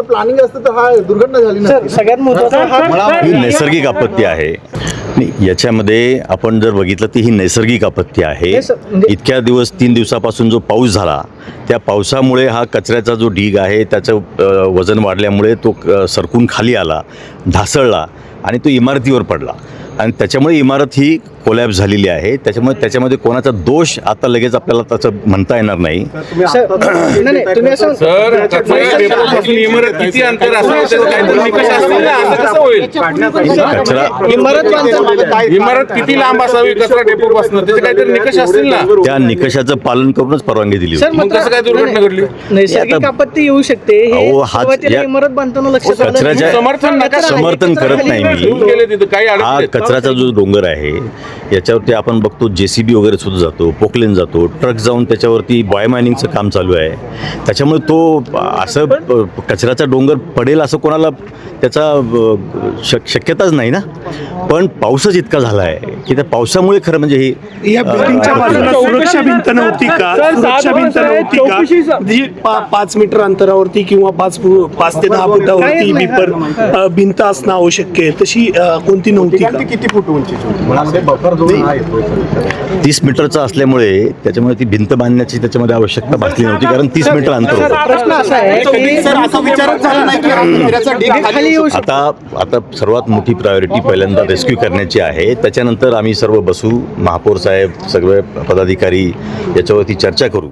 Planning असतं तर हा दुर्घटना झाली ना. सगळ्यात महत्त्वाचं ही नैसर्गिक आपत्ती आहे. याच्यामध्ये आपण जर बघितलं ती ही नैसर्गिक आपत्ती आहे. इतक्या दिवस 3 दिवसापासून जो पाऊस झाला त्या पावसामुळे हा कचऱ्याचा जो ढीग आहे त्याचं वजन वाढल्यामुळे तो सरकून खाली आला, ढासळला आणि तो इमारतीवर पडला आणि त्याच्यामुळे इमारत ही कोलॅप्स झालेली आहे. त्याच्यामध्ये कोणाचा दोष आता लगेच आपल्याला त्याचं म्हणता येणार नाही. इमारत किती लांब असावी कचरा डेपोपासून त्याचे काहीतरी निकष असतील ना. त्या निकषाचं पालन करूनच परवानगी दिली होती. मग कसं काय दुर्घटना घडली? नैसर्गिक आपत्ती येऊ शकते. इमारत बांधताना लक्षात आलं. कचऱ्याच्या समर्थन करत नाही मी. काही हा कचऱ्याचा जो डोंगर आहे याच्यावरती आपण बघतो JCB वगैरे सुद्धा जातो, पोकलेन जातो, ट्रक जाऊन त्याच्यावरती बॉय मायनिंगचं काम चालू आहे. त्याच्यामुळे तो असं कचऱ्याचा डोंगर पडेल असं कोणाला त्याचा शक्यताच नाही ना. पण पाऊसच इतका झाला आहे की त्या पावसामुळे खरं म्हणजे ही या बिल्डिंगच्या बाजूला सुरक्षा भिंत नव्हती का? सुरक्षा भिंत नव्हती का? जी 5 मीटर अंतरावरती किंवा 5 ते 10 फुटावरती भिंत असणं आवश्यक आहे. तशी कोणती नव्हती का? किती फूट उंचीची? 30 मीटरचा असल्यामुळे त्याच्यामुळे ती भिंत बांधण्याची त्याच्यामध्ये आवश्यकता भासली नव्हती कारण 30 मीटर अंतर होतं. प्रश्न असा आहे की आता सर्वात मोठी प्रायोरिटी पहिल्यांदा रेस्क्यू करण्याची आहे. त्याच्यानंतर आम्ही सर्व बसू, महापौर साहेब, सगळे पदाधिकारी याच्यावरती चर्चा करू.